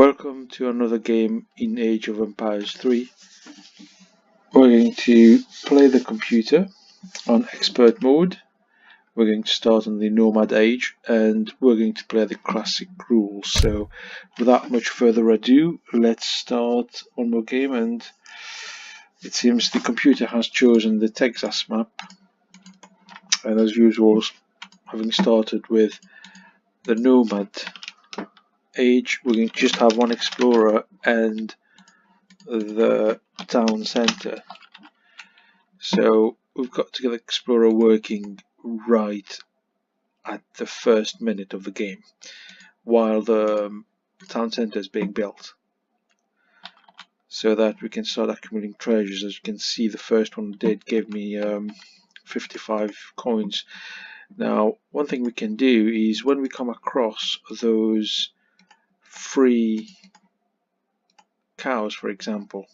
Welcome to another game in Age of Empires 3. We're going to play the computer on expert mode. We're going to start on the Nomad Age and we're going to play the classic rules. So without much further ado, let's start on more game, and it seems the computer has chosen the Texas map. And as usual, having started with the Nomad Age, we're going to just have one explorer and the town center. So we've got to get the explorer working right at the first minute of the game while the town center is being built, so that we can start accumulating treasures. As you can see, the first one did give me 55 coins. Now, one thing we can do is when we come across those free cows, for example,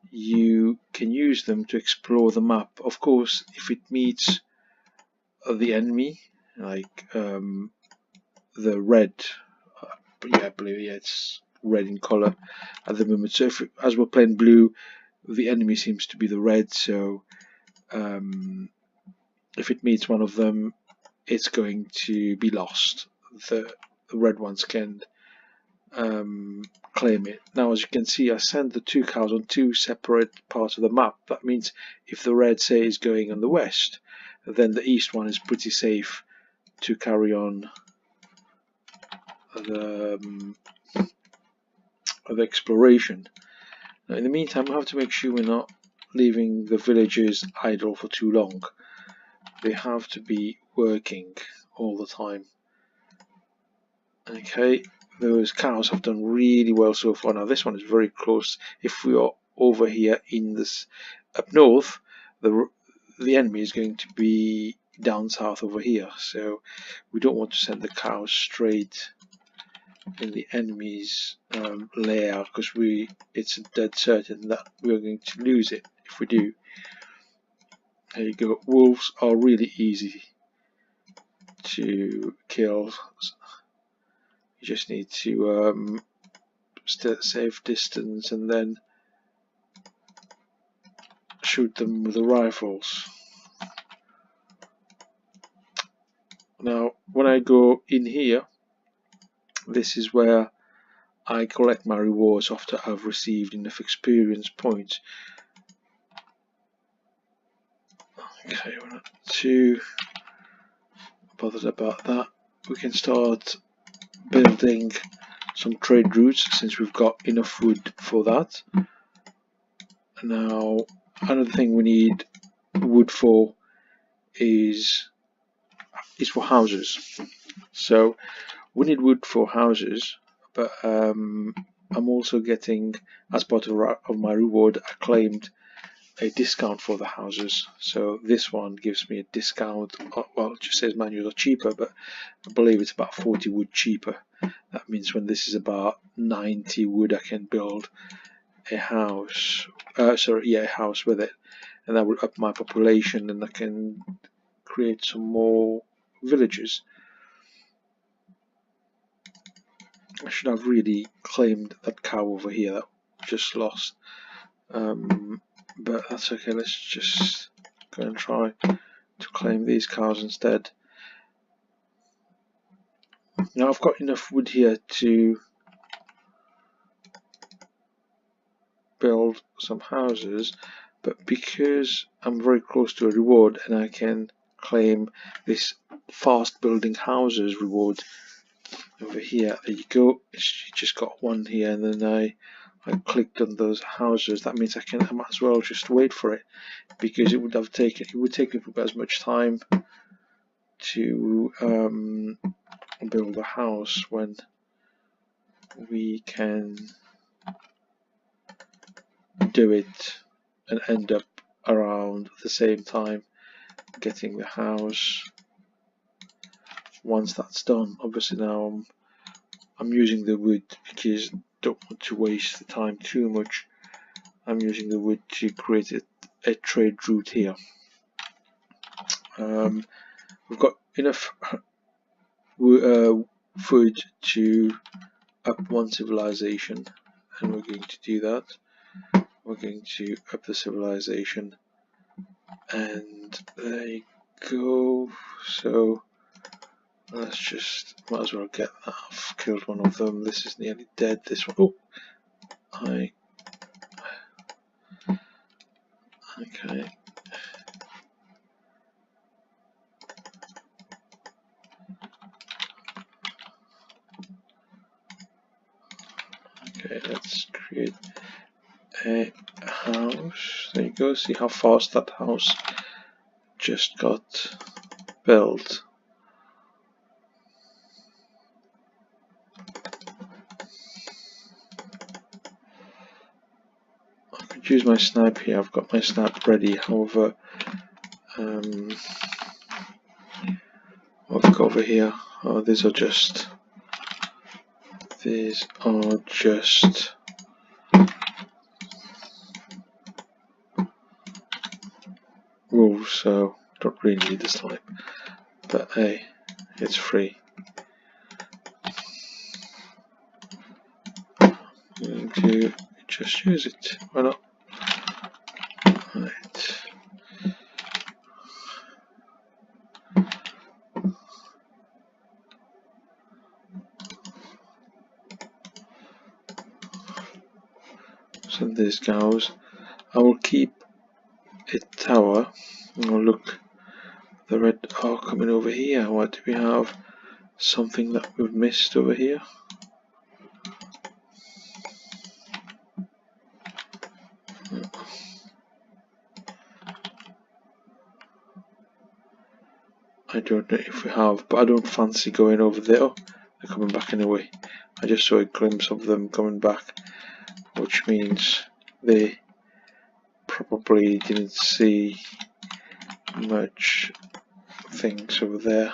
you can use them to explore the map. Of course, if it meets the enemy, like the red, I believe it's red in color at the moment. So as we're playing blue, the enemy seems to be the red. So if it meets one of them, it's going to be lost. The red ones can claim it. Now, as you can see, I sent the two cows on two separate parts of the map. That means if the red, say, is going on the west, then the east one is pretty safe to carry on the exploration. Now, in the meantime, we have to make sure we're not leaving the villagers idle for too long. They have to be working all the time. Okay, those cows have done really well so far. Now this one is very close. If we are over here in this up north, the enemy is going to be down south over here, so we don't want to send the cows straight in the enemy's lair, because it's dead certain that we're going to lose it if we do. There you go. Wolves are really easy to kill. You just need to stay at safe distance and then shoot them with the rifles. Now, when I go in here, this is where I collect my rewards after I've received enough experience points. Okay, we're not too bothered about that. We can start building some trade routes since we've got enough wood for that. Now, another thing we need wood for is for houses. So we need wood for houses, but I'm also getting, as part of my reward, I claimed a discount for the houses. So this one gives me a discount. Well, it just says manuals are cheaper, but I believe it's about 40 wood cheaper. That means when this is about 90 wood, I can build a house. A house with it, and that will up my population, and I can create some more villages. I should have really claimed that cow over here that we just lost, but that's okay. Let's just go and try to claim these cows instead. Now I've got enough wood here to build some houses, but because I'm very close to a reward and I can claim this fast building houses reward over here, there you go. It's just got one here, and then I clicked on those houses. That means I might as well just wait for it, because it would take me as much time to build a house when we can do it and end up around the same time getting the house. Once that's done, obviously now I'm using the wood because I don't want to waste the time too much. I'm using the wood to create a trade route here. We've got enough food to up one civilization, and we're going to do that. We're going to up the civilization, and there you go. So let's just, might as well get that. I've killed one of them. This is nearly dead. This one, okay. Okay, let's create a house. There you go. See how fast that house just got built. I could use my snipe here. I've got my snipe ready. However, what have we got over here? Oh, these are just rules, so don't really need the snipe. But hey, it's free. I'm going to just use it. Why not? Right. So this goes. I will keep a tower. Oh look, the red are coming over here. What do we have? Something that we've missed over here. I don't know if we have, but I don't fancy going over there. Oh, they're coming back anyway. I just saw a glimpse of them coming back, which means they probably didn't see much things over there.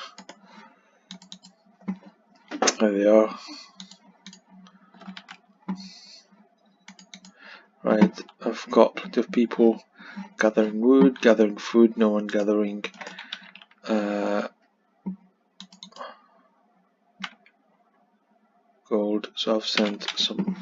There they are. Right, I've got plenty of people gathering wood, gathering food, no one gathering gold, so I've sent some.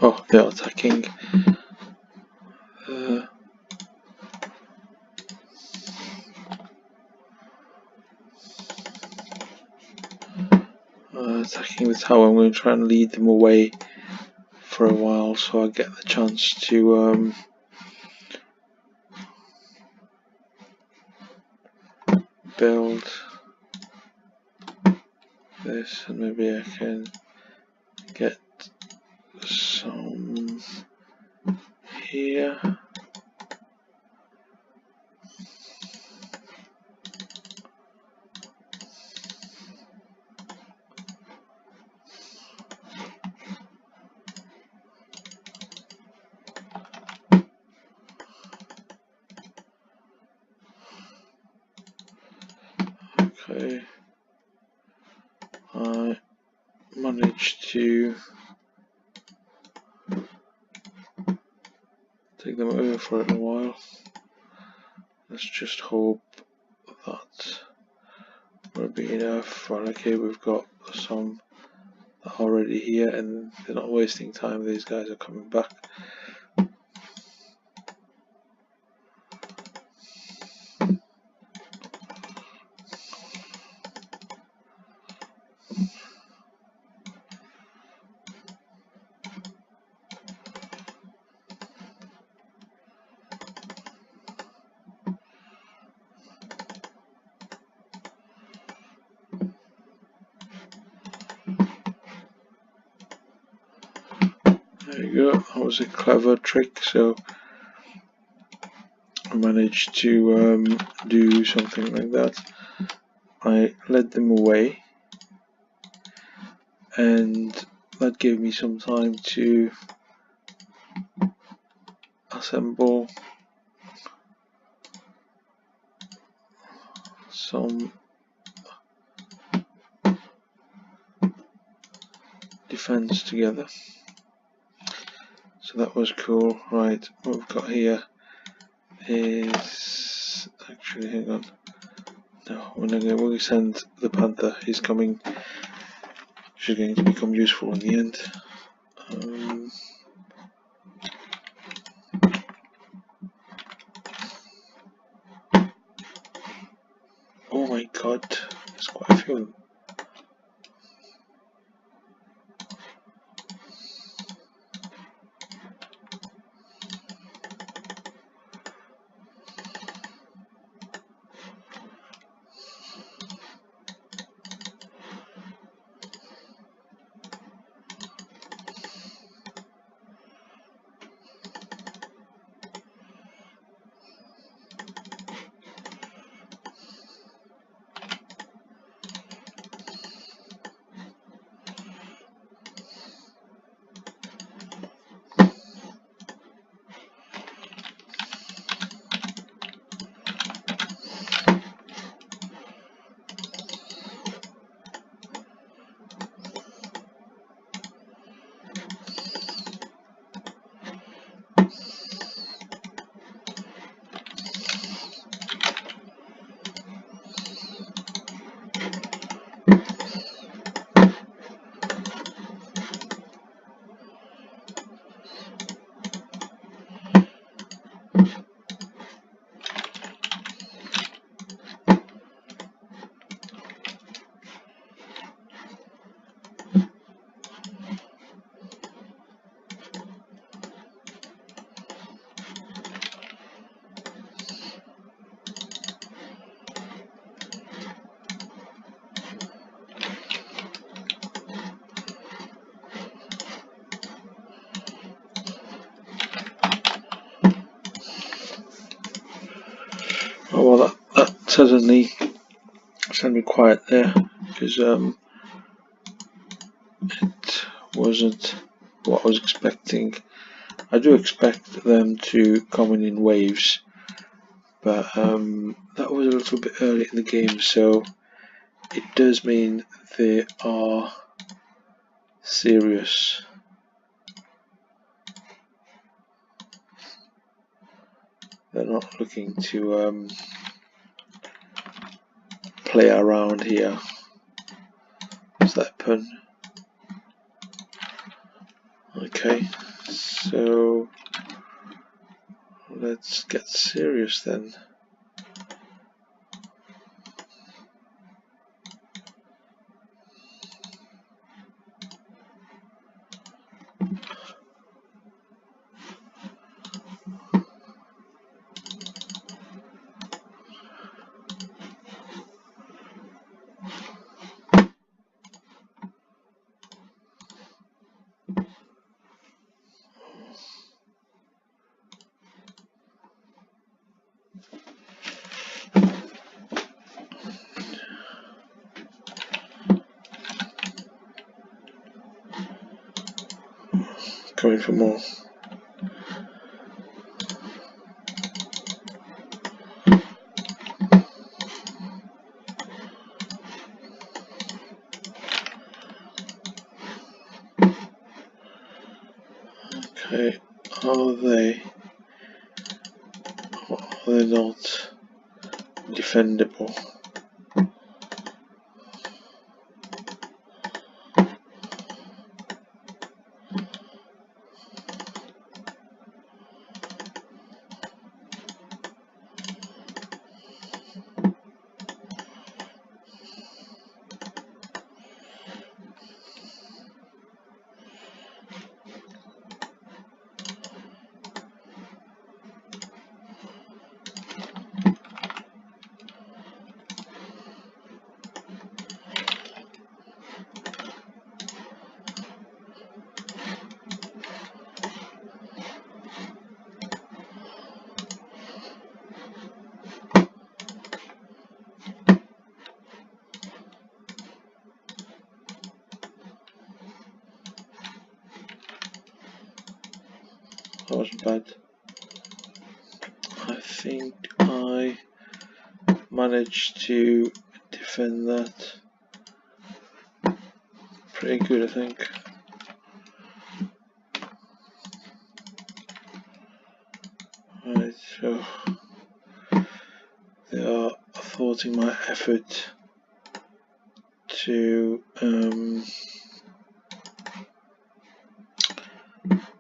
Oh, they're attacking. Attacking the tower. I'm going to try and lead them away for a while so I get the chance to build this, and maybe I can get some here. Okay, I managed to take them over for a little while. Let's just hope that will be enough. Well, okay, we've got some that are already here, and they're not wasting time. These guys are coming back. There you go, that was a clever trick, so I managed to do something like that. I led them away, and that gave me some time to assemble some defense together. So that was cool. Right, what we've got here is actually, hang on. No, we're not going to send the Panther. He's coming. She's going to become useful in the end. Oh my god, there's quite a few of them. Oh well, that suddenly sounded quiet there because it wasn't what I was expecting. I do expect them to come in waves, but that was a little bit early in the game, so it does mean they are serious. They're not looking to play around here. Is that a pun? Okay, so let's get serious then. Coming for more. Okay, are they not defendable? wasn't bad. I think I managed to defend that pretty good, I think. Right, so they are thwarting my effort to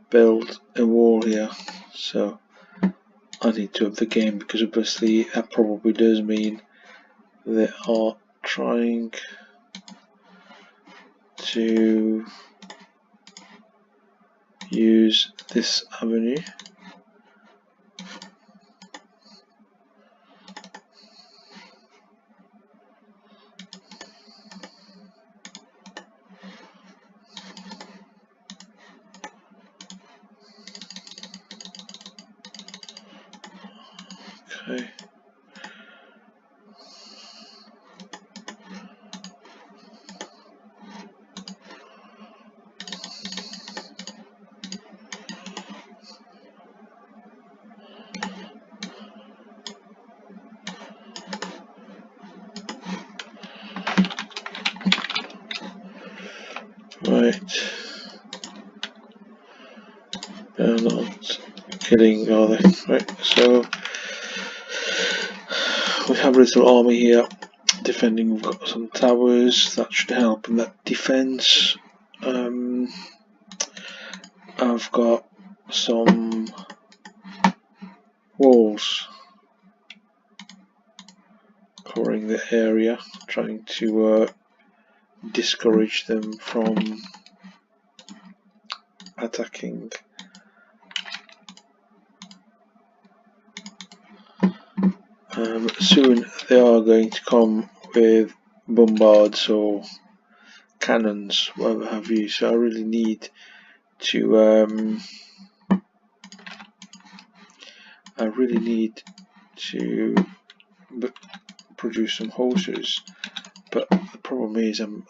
build a wall here, so I need to up the game, because obviously that probably does mean they are trying to use this avenue. Okay. Right. They're not killing, are they? Right, so we have a little army here defending. We've got some towers that should help in that defense. I've got some walls covering the area, trying to discourage them from attacking. Soon they are going to come with bombards or cannons, whatever have you, so I really need to produce some horses, but the problem is I'm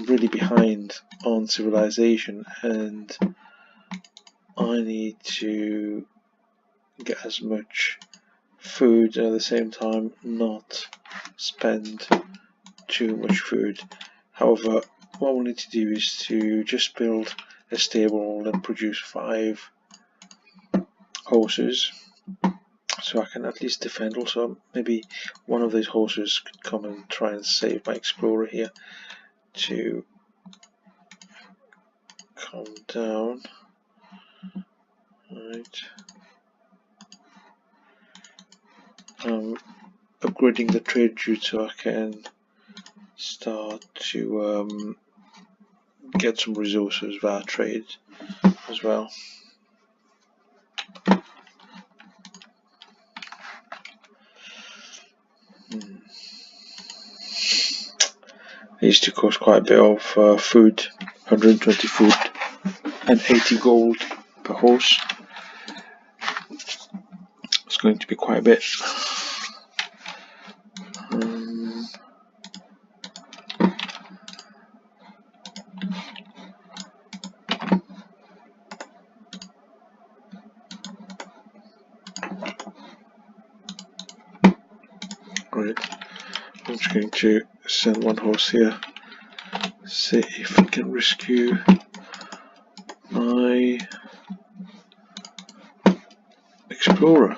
really behind on civilization, and I need to get as much food and at the same time not spend too much food. However, what we need to do is to just build a stable and produce 5 horses, so I can at least defend. Also, maybe one of these horses could come and try and save my explorer here to calm down. Right. I'm upgrading the trade route so I can start to get some resources via trade as well. These two cost quite a bit of food, 120 food and 80 gold per horse. It's going to be quite a bit. Right, I'm just going to send one horse here, see if I can rescue my explorer,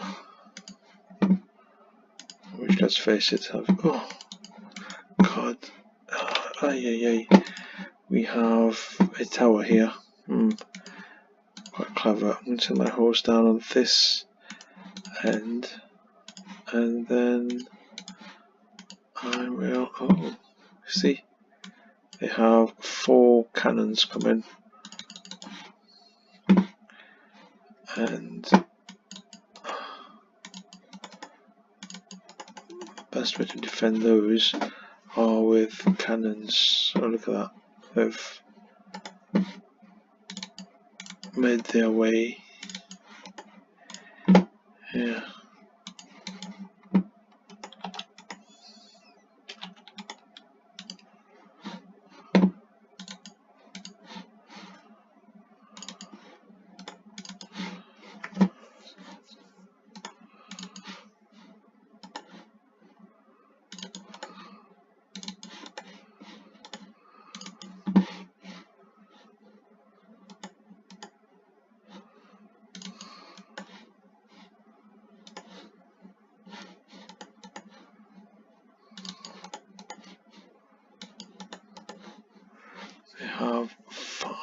which, let's face it, oh god, we have a tower here. Quite clever. I'm going to send my horse down on this end, and then I will, see, they have 4 cannons coming, and best way to defend those are with cannons. Oh, look at that, they've made their way. Yeah.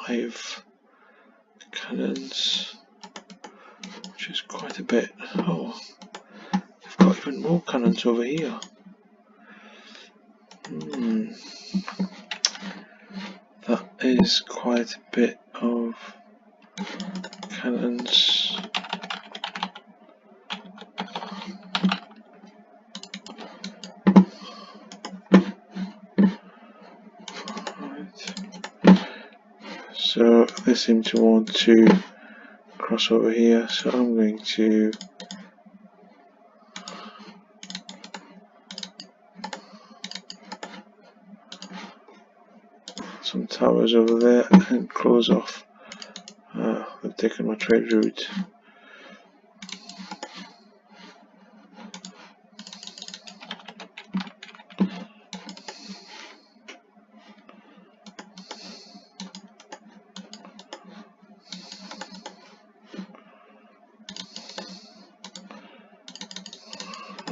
5 cannons, which is quite a bit. Oh, they've got even more cannons over here. That is quite a bit of cannons. So they seem to want to cross over here, so I'm going to some towers over there and close off. They've taken my trade route.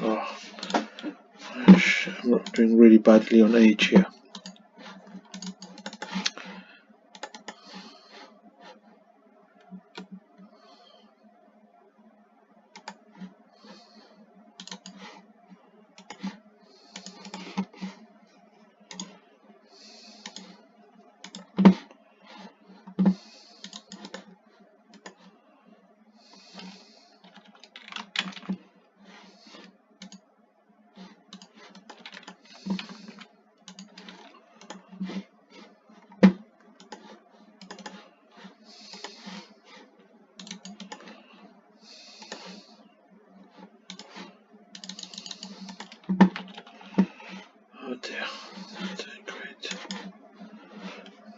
Oh, I'm not doing really badly on age here. Oh dear, not doing great.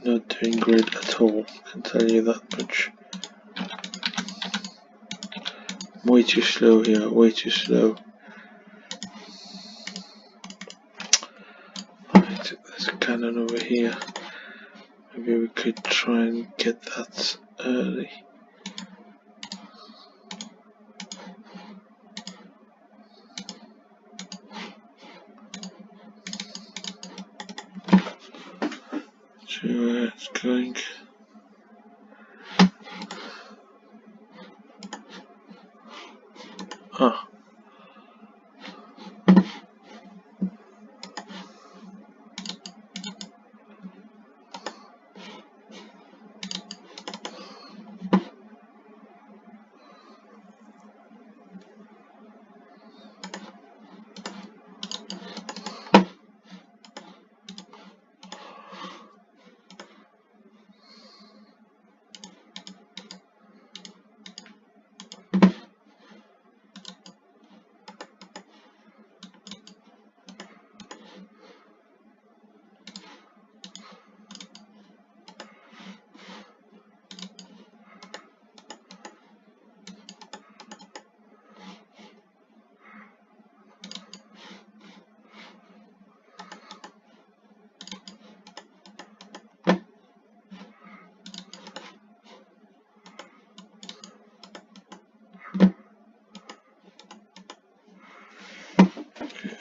Not doing great at all, I can tell you that much. Way too slow here, way too slow. Right, there's a cannon over here. Maybe we could try and get that early. See where it's going. Ah.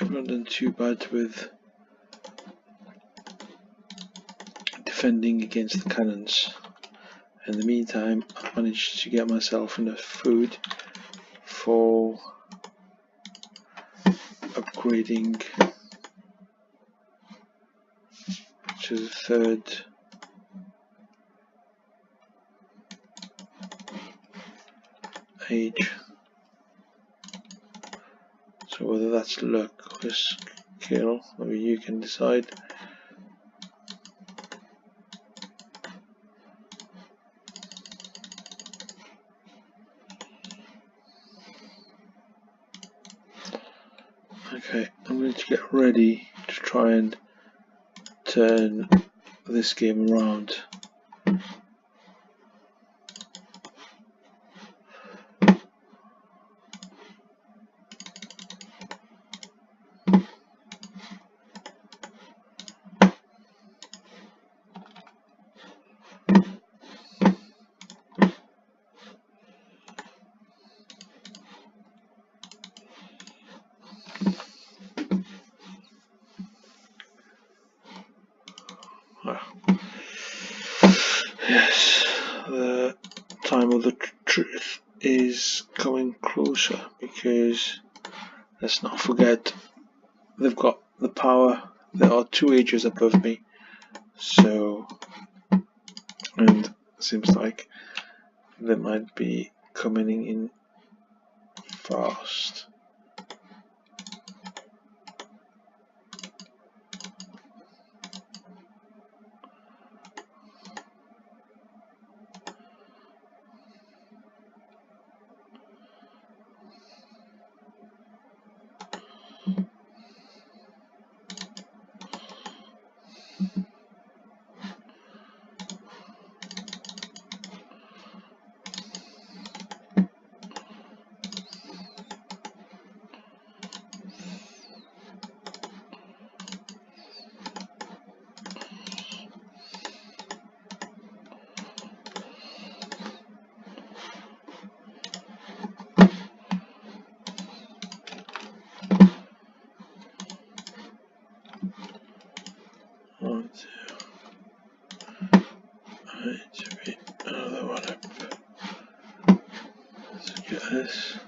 I've not done too bad with defending against the cannons. In the meantime, I managed to get myself enough food for upgrading to the 3rd age. So whether that's luck or skill, maybe you can decide. Okay, I'm going to get ready to try and turn this game around. is coming closer, because let's not forget they've got the power. There are 2 ages above me, so, and seems like they might be coming in fast. One, two, another one up. Let's get this.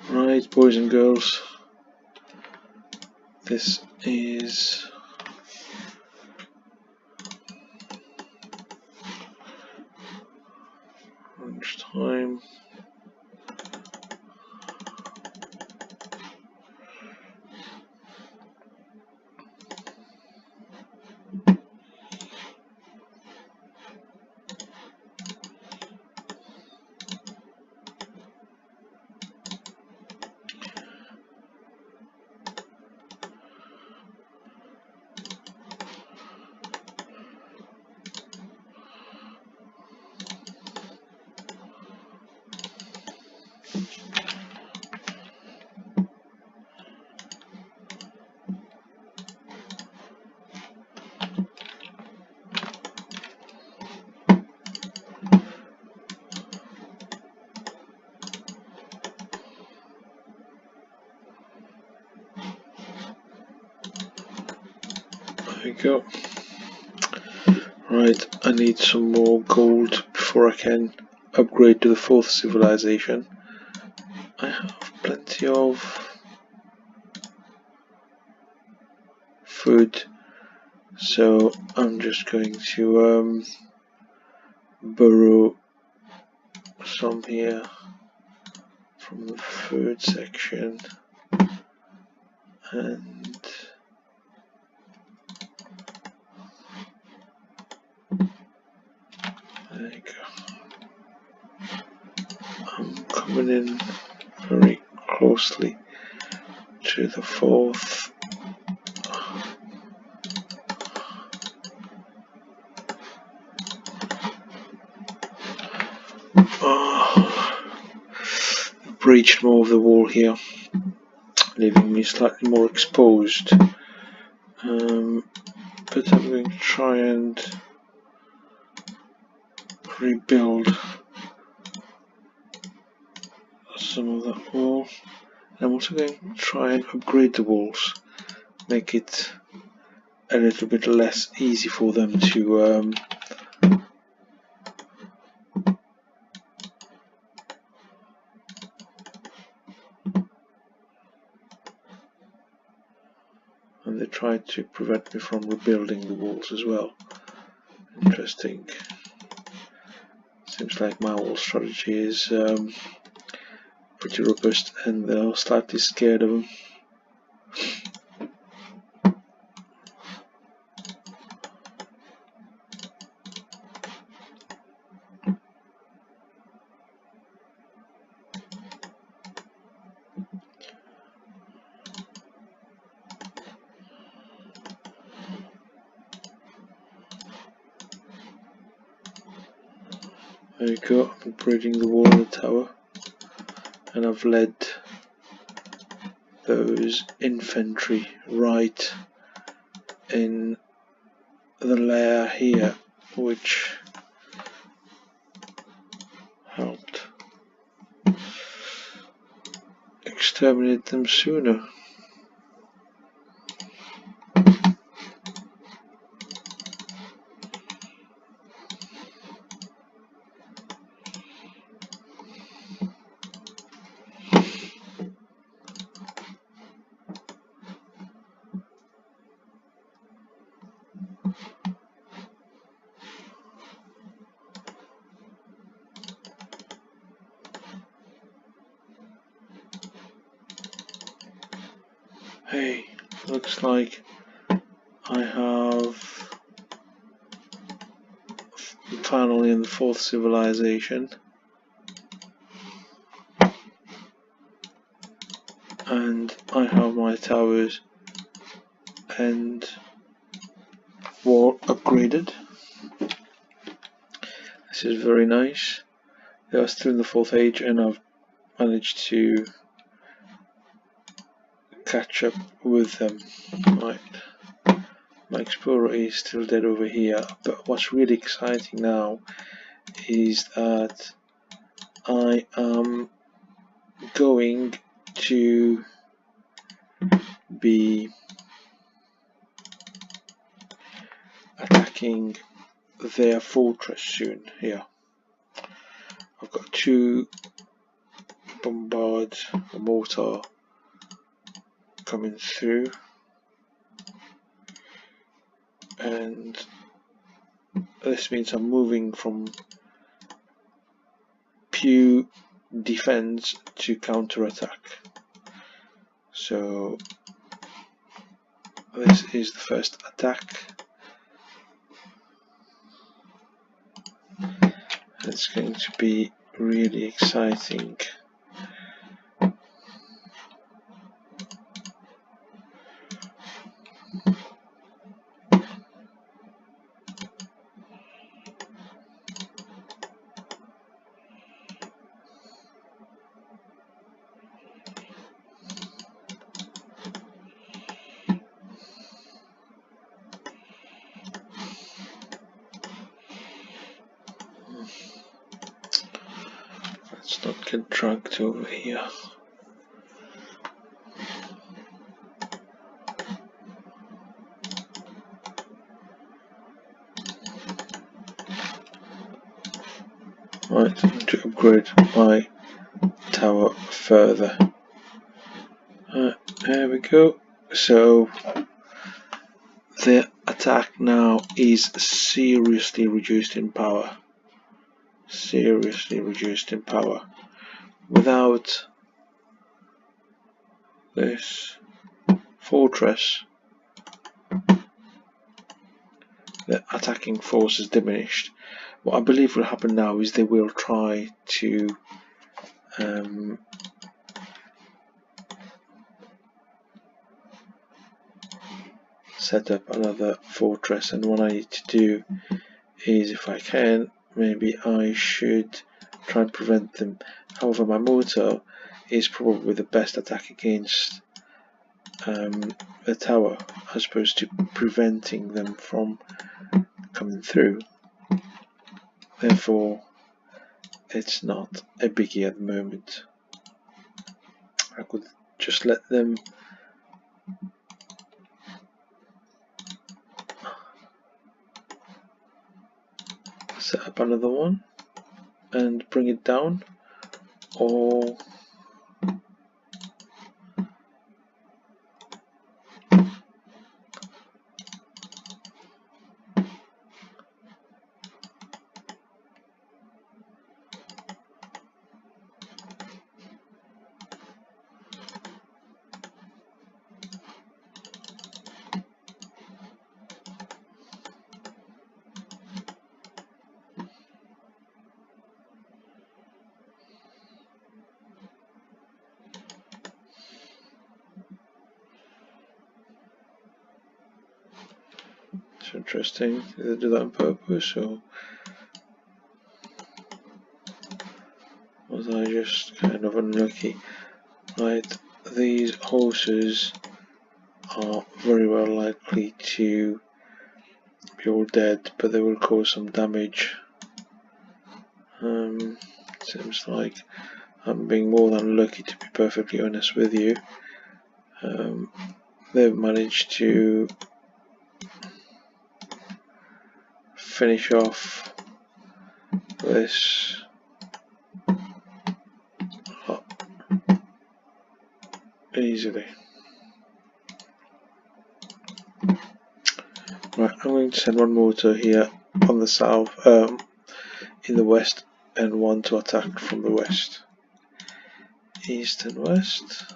Right, boys and girls, this is lunchtime. There we go. Right, I need some more gold before I can upgrade to the 4th civilization. I have plenty of food, so I'm just going to borrow some here from the food section, and there you go. I'm coming in very closely to the 4th. Breached more of the wall here, leaving me slightly more exposed. But I'm going to try and rebuild some of that wall. I'm also going to try and upgrade the walls, make it a little bit less easy for them to and they tried to prevent me from rebuilding the walls as well. Interesting. Seems like my wall strategy is pretty robust, and they're slightly scared of them. There you go, I'm upgrading the wall of the tower, and I've led those infantry right in the layer here, which helped exterminate them sooner. Hey, looks like I have finally in the 4th civilization, and I have my towers and wall upgraded. This is very nice. They are still in the 4th age, and I've managed to catch up with them. Right, my explorer is still dead over here, but what's really exciting now is that I am going to be attacking their fortress soon. Here, I've got 2 bombard mortar coming through, and this means I'm moving from pure defense to counter-attack. So this is the first attack. It's going to be really exciting. Let's not get dragged over here. Right, I'm going to upgrade my tower further. There we go. So the attack now is seriously reduced in power. Seriously reduced in power. Without this fortress, the attacking force is diminished. What I believe will happen now is they will try to set up another fortress, and what I need to do is, if I can, maybe I should try and prevent them. However, my mortar is probably the best attack against the tower, as opposed to preventing them from coming through. Therefore, it's not a biggie at the moment. I could just let them set up another one and bring it down, or it's interesting. Did they do that on purpose, or Was I just kind of unlucky? Right, these horses are very well likely to be all dead, but they will cause some damage. Seems like I'm being more than lucky, to be perfectly honest with you. They've managed to finish off this easily. Right, I'm going to send one mortar here on the south, in the west, and one to attack from the west. East and west.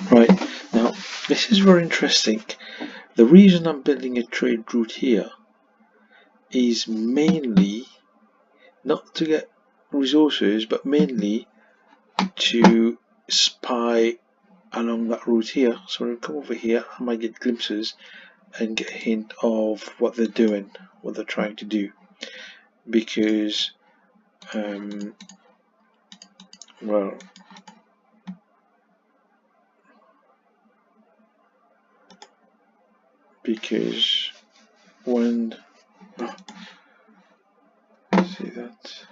Right, now this is very interesting. The reason I'm building a trade route here is mainly not to get resources, but mainly to spy along that route here. So when I come over here, I might get glimpses and get a hint of what they're doing, what they're trying to do, because well, because when see that's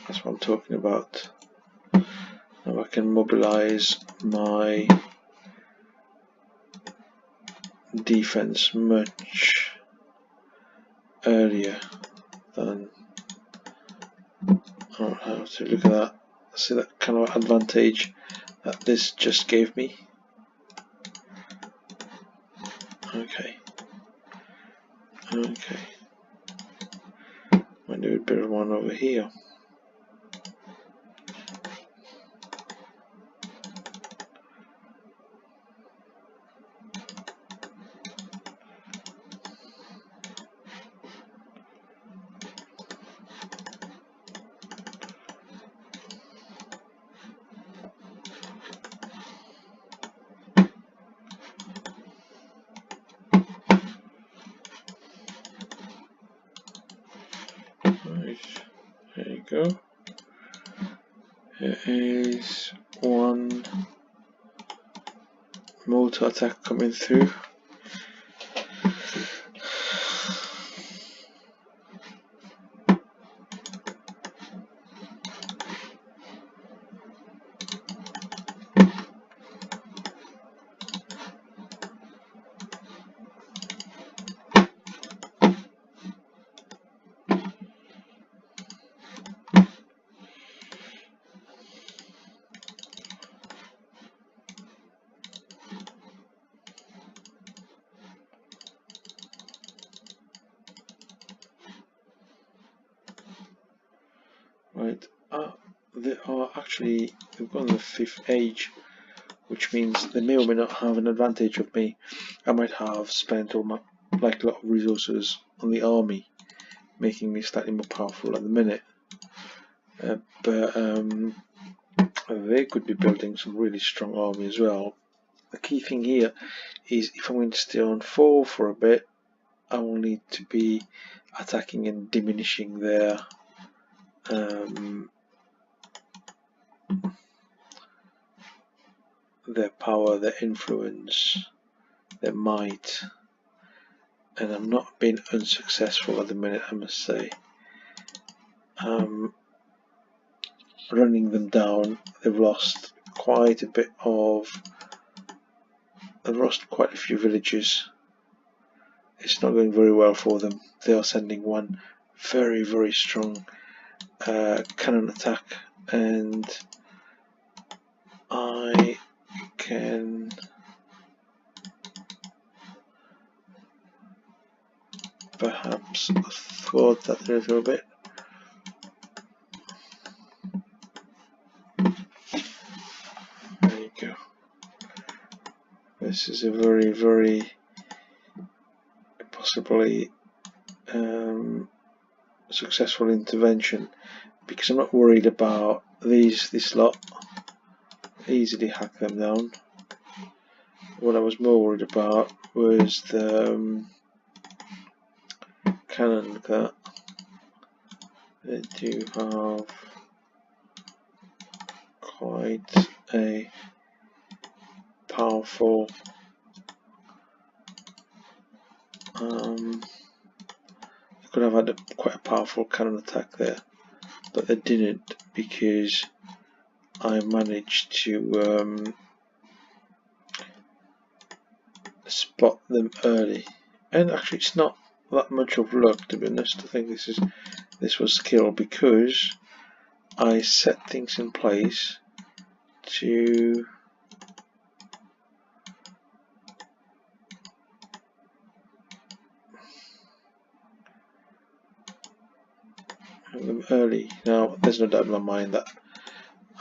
what I'm talking about. Now I can mobilize my defense much earlier than I don't know how to look at that. See that kind of advantage that this just gave me. Okay. I do a bit of one over here. There you go. Here is one mortar attack coming through. Right, they are actually, they've gone the 5th age, which means they may or may not have an advantage of me. I might have spent all my, like, a lot of resources on the army, making me slightly more powerful at the minute. But they could be building some really strong army as well. The key thing here is if I'm going to stay on 4 for a bit, I will need to be attacking and diminishing their power, their influence, their might, and I'm not being unsuccessful at the minute, I must say. Running them down, they've lost quite a bit of, they've lost quite a few villages. It's not going very well for them. They are sending one very, very strong cannon attack, and I can perhaps thwart that a little bit. this is a very possibly successful intervention, because I'm not worried about this lot. Easily hack them down. What I was more worried about was the cannon. That they do have quite a powerful could have had quite a powerful cannon attack there, but they didn't, because I managed to spot them early. And actually, it's not that much of luck, to be honest. I think this was skill, because I set things in place to have them early. Now, there's no doubt in my mind that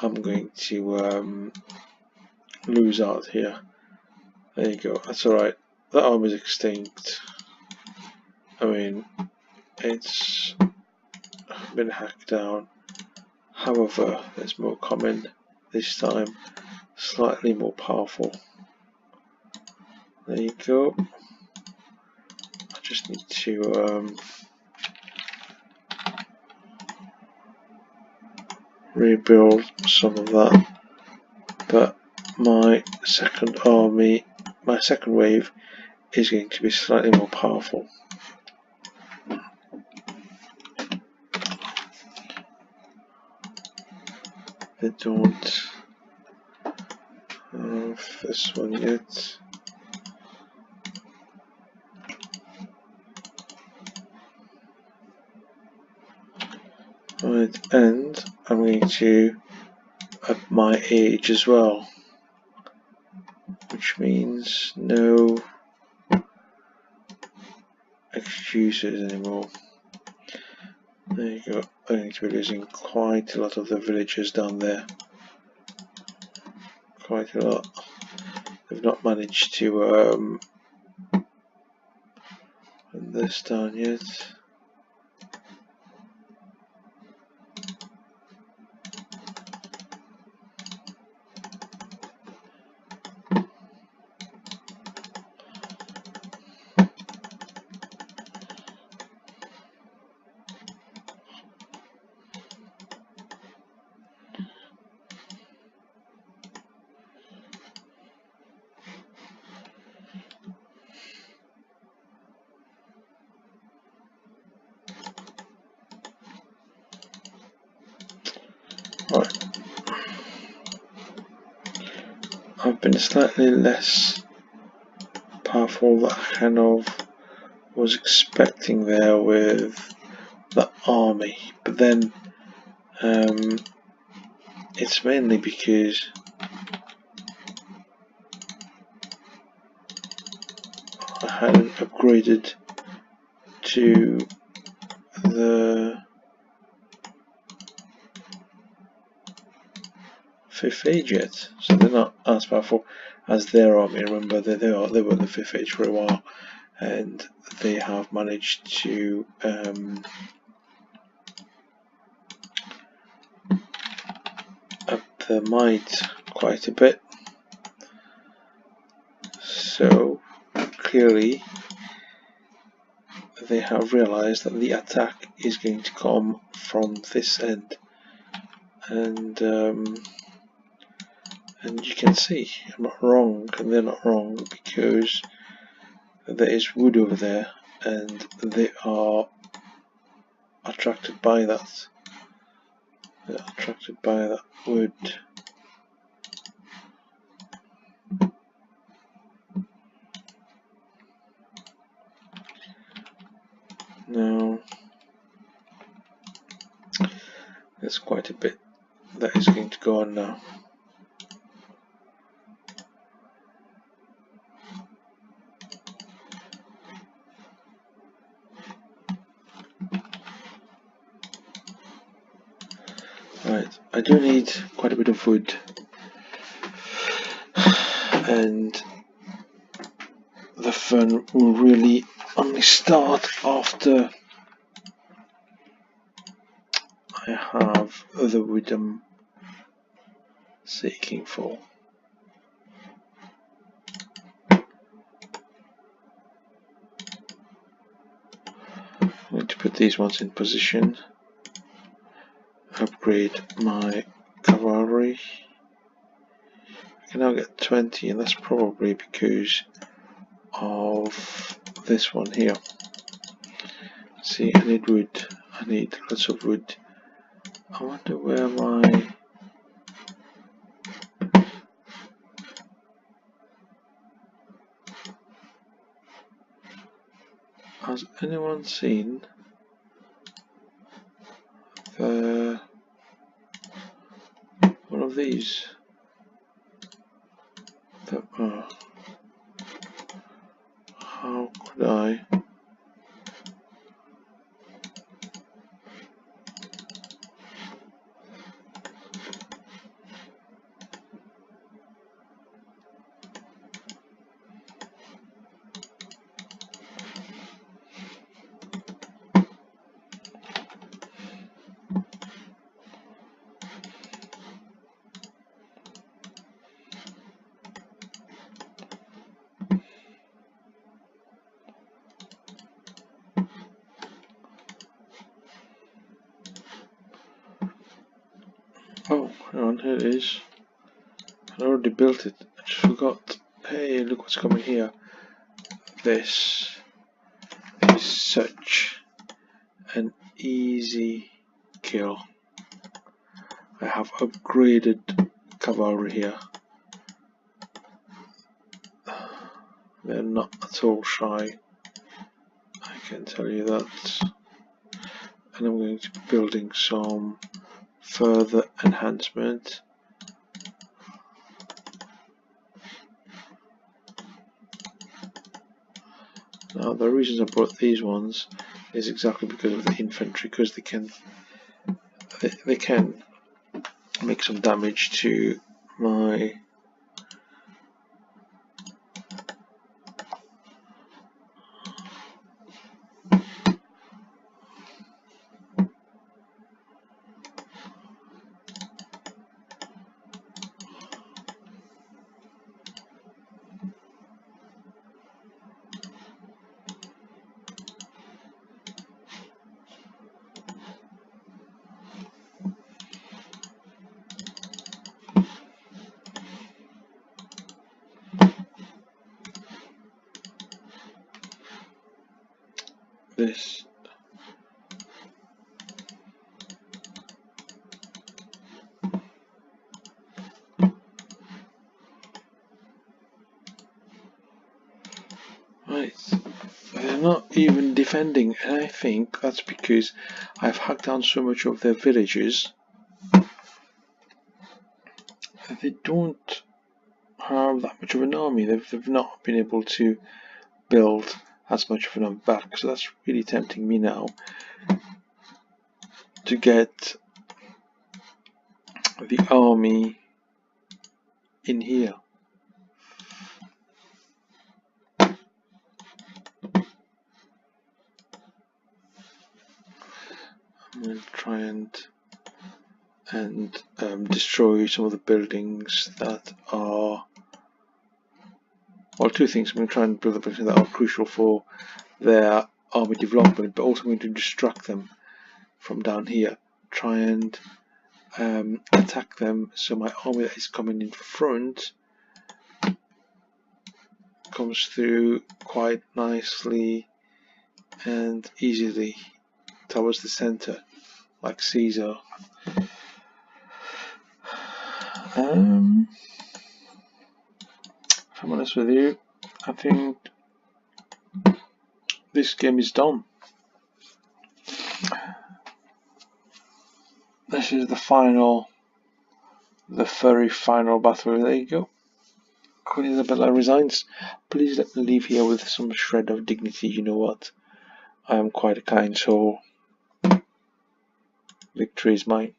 I'm going to lose out here. There you go. That's alright. That arm is extinct. I mean, it's been hacked down. However, there's more coming this time. Slightly more powerful. There you go. I just need to rebuild some of that. But my second army, my second wave, is going to be slightly more powerful. They don't have this one yet. Right, and I'm going to up my age as well, which means no excuses anymore. There you go. I'm going to be losing quite a lot of the villagers down there. Quite a lot. They've not managed to put this down yet. Right. I've been slightly less powerful than I kind of was expecting there with the army, but then it's mainly because I hadn't upgraded to the 5th age yet, so they're not as powerful as their army. Remember, they were the 5th age for a while, and they have managed to up their might quite a bit. So clearly they have realized that the attack is going to come from this end, and you can see I'm not wrong, and they're not wrong, because there is wood over there and they are attracted by that. They're attracted by that wood. Now there's quite a bit that is going to go on now. Right, I do need quite a bit of wood, and the fun will really only start after I have the wood I'm seeking for. I'm going to put these ones in position, upgrade my cavalry. I can now get 20, and that's probably because of this one here. See, I need wood. I need lots of wood. I wonder where my... Has anyone seen the... one of these? How could I? Oh, hang on, here it is. I already built it. I just forgot. Hey, look what's coming here. This is such an easy kill. I have upgraded cavalry here. They're not at all shy, I can tell you that. And I'm going to be building some further enhancement. Now the reason I brought these ones is exactly because of the infantry, because they can make some damage to my this. Right, they're not even defending, and I think that's because I've hacked down so much of their villages that they don't have that much of an army. They've not been able to build as much of an army back, so that's really tempting me now to get the army in here. I'm going to try and destroy some of the buildings that are, well, two things. I'm going to try and build the buildings that are crucial for their army development, but also I'm going to distract them from down here. Try and attack them so my army that is coming in front comes through quite nicely and easily towards the center, like Caesar. If I'm honest with you, I think this game is done. This is the very final battle. There you go. Queen Isabella resigns. Please let me leave here with some shred of dignity. You know what? I am quite a kind soul. Victory is mine.